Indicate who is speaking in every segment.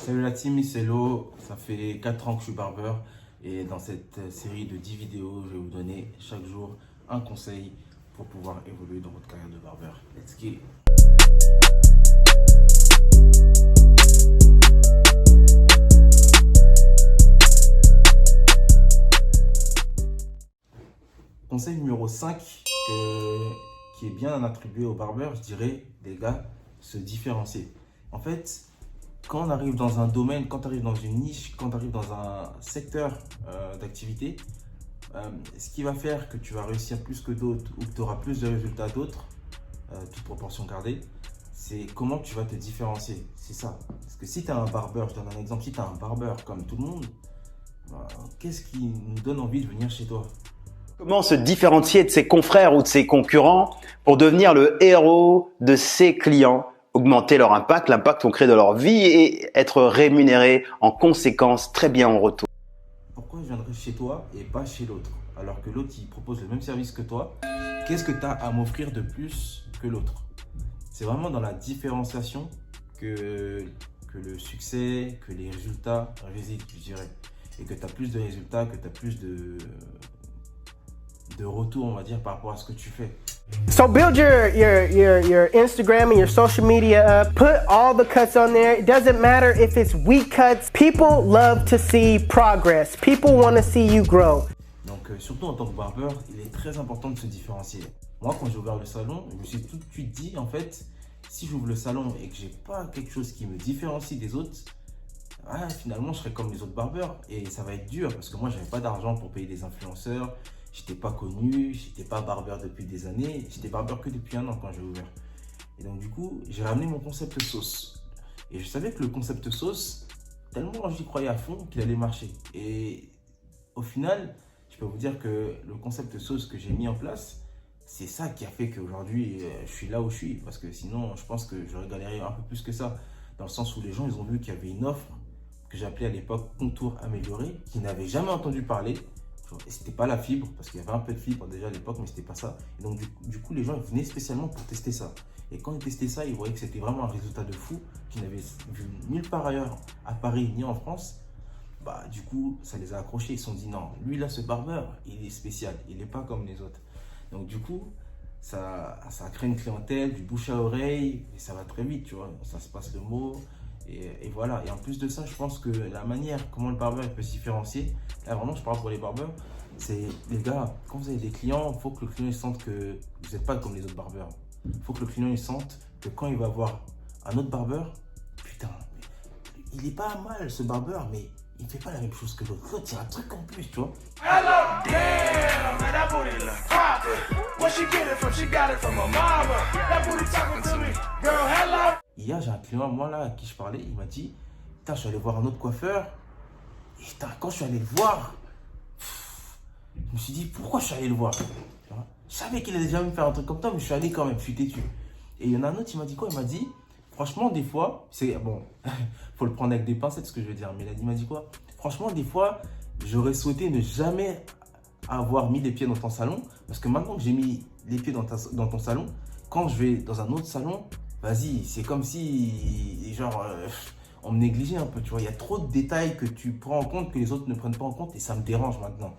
Speaker 1: Salut la team, c'est Lo. Ça fait 4 ans que je suis barbeur et dans cette série de 10 vidéos, je vais vous donner chaque jour un conseil pour pouvoir évoluer dans votre carrière de barbeur. Let's get. Conseil numéro 5 qui est bien attribué aux barbeurs, je dirais, les gars, se différencier. En fait, quand on arrive dans un domaine, quand on arrive dans une niche, quand on arrive dans un secteur d'activité, ce qui va faire que tu vas réussir plus que d'autres ou que tu auras plus de résultats d'autres, toute proportion gardée, c'est comment tu vas te différencier. C'est ça. Parce que si tu as un barbeur, je donne un exemple, si tu as un barbeur comme tout le monde, qu'est-ce qui nous donne envie de venir chez toi?
Speaker 2: Comment se différencier de ses confrères ou de ses concurrents pour devenir le héros de ses clients, augmenter leur impact, l'impact qu'on crée de leur vie et être rémunéré en conséquence très bien en retour.
Speaker 1: Pourquoi je viendrais chez toi et pas chez l'autre? Alors que l'autre, il propose le même service que toi. Qu'est-ce que tu as à m'offrir de plus que l'autre? C'est vraiment dans la différenciation que le succès, que les résultats résident, je dirais. Et que tu as plus de résultats, que tu as plus de retour, on va dire, par rapport à ce que tu fais.
Speaker 3: So build your Instagram and your social media up. Put all the cuts on there. It doesn't matter if it's weak cuts. People love to see progress. People want to see you grow.
Speaker 1: Donc surtout en tant que barbeur, il est très important de se différencier. Moi, quand j'ai ouvert le salon, je me suis tout de suite dit, en fait, si j'ouvre le salon et que j'ai pas quelque chose qui me différencie des autres, finalement, je serai comme les autres barbeurs et ça va être dur parce que moi, j'avais pas d'argent pour payer des influenceurs. J'étais pas connu, j'étais pas barbeur depuis des années, j'étais barbeur que depuis 1 an quand j'ai ouvert. Et donc du coup, j'ai ramené mon concept sauce. Et je savais que le concept sauce, tellement j'y croyais à fond qu'il allait marcher. Et au final, je peux vous dire que le concept sauce que j'ai mis en place, c'est ça qui a fait qu'aujourd'hui, je suis là où je suis. Parce que sinon, je pense que j'aurais galéré un peu plus que ça. Dans le sens où les gens, ils ont vu qu'il y avait une offre que j'appelais à l'époque contour amélioré, qu'ils n'avaient jamais entendu parler. Et c'était pas la fibre, parce qu'il y avait un peu de fibre déjà à l'époque, mais c'était pas ça. Et donc du coup, les gens ils venaient spécialement pour tester ça. Et quand ils testaient ça, ils voyaient que c'était vraiment un résultat de fou, qu'ils n'avaient vu nulle part ailleurs à Paris ni en France. Bah du coup, ça les a accrochés. Ils se sont dit non, lui là, ce barbeur, il est spécial, il n'est pas comme les autres. Donc du coup, ça a créé une clientèle, du bouche à oreille, et ça va très vite, tu vois. Ça se passe le mot. Et voilà, et en plus de ça, je pense que la manière comment le barbeur peut se différencier, là vraiment je parle pour les barbeurs, c'est les gars, quand vous avez des clients, il faut que le client il sente que vous n'êtes pas comme les autres barbeurs. Il faut que le client il sente que quand il va voir un autre barbeur, putain, il est pas mal ce barbeur, mais il ne fait pas la même chose que l'autre. L'autre, il y a un truc en plus, tu vois.
Speaker 4: Hello, damn, man, that booty look poppin'. Where she get it from? She got it from her mama. That booty talking to me, girl, hello.
Speaker 1: Hier, j'ai un client, moi là, à qui je parlais, il m'a dit, putain, je suis allé voir un autre coiffeur. Et putain, quand je suis allé le voir, je me suis dit, pourquoi je suis allé le voir? Je savais qu'il allait déjà me faire un truc comme ça, mais je suis allé quand même, je suis têtu. Et il y en a un autre, il m'a dit quoi? Il m'a dit, franchement, des fois, c'est bon, faut le prendre avec des pincettes ce que je veux dire, mais il m'a dit quoi? Franchement, des fois, j'aurais souhaité ne jamais avoir mis les pieds dans ton salon, parce que maintenant que j'ai mis les pieds dans ton salon, quand je vais dans un autre salon, vas-y, c'est comme si, genre, on me négligeait un peu, tu vois. Il y a trop de détails que tu prends en compte, que les autres ne prennent pas en compte, et ça me dérange maintenant.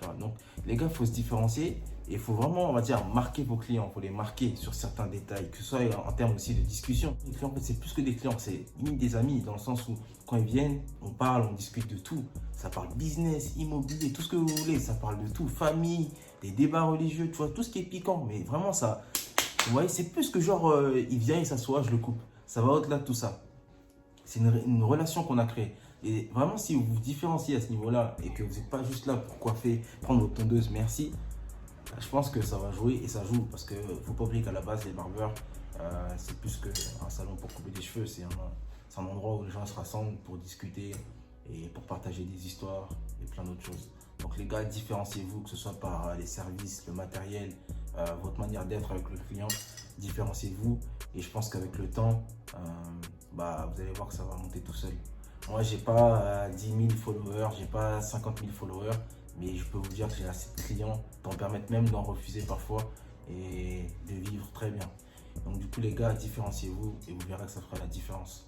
Speaker 1: Tu vois, donc, les gars, il faut se différencier, et il faut vraiment, on va dire, marquer vos clients. Il faut les marquer sur certains détails, que ce soit en termes aussi de discussion. Les clients, en fait, c'est plus que des clients, c'est limite des amis, dans le sens où, quand ils viennent, on parle, on discute de tout. Ça parle business, immobilier, tout ce que vous voulez, ça parle de tout, famille, des débats religieux, tu vois, tout ce qui est piquant, mais vraiment, ça... Vous voyez, c'est plus que genre, il vient, il s'assoit, je le coupe. Ça va au-delà de tout ça. C'est une relation qu'on a créée. Et vraiment, si vous vous différenciez à ce niveau-là et que vous n'êtes pas juste là pour coiffer, prendre votre tondeuse, merci, je pense que ça va jouer et ça joue. Parce qu'il ne faut pas oublier qu'à la base, les barbeurs, c'est plus qu'un salon pour couper des cheveux. C'est un endroit où les gens se rassemblent pour discuter et pour partager des histoires et plein d'autres choses. Donc les gars, différenciez-vous, que ce soit par les services, le matériel, votre manière d'être avec le client, différenciez-vous. Et je pense qu'avec le temps, vous allez voir que ça va monter tout seul. Moi, j'ai pas 10 000 followers, j'ai pas 50 000 followers, mais je peux vous dire que j'ai assez de clients qui me permettent même d'en refuser parfois et de vivre très bien. Donc du coup les gars, différenciez-vous et vous verrez que ça fera la différence.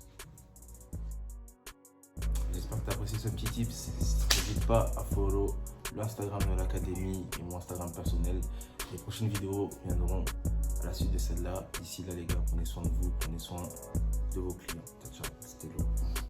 Speaker 1: tu as apprécié ce petit tip, n'hésite pas à follow l'Instagram de l'Académie et mon Instagram personnel. Les prochaines vidéos viendront à la suite de celle-là. D'ici là, les gars, prenez soin de vous, prenez soin de vos clients. Ciao, ciao. C'était lourd.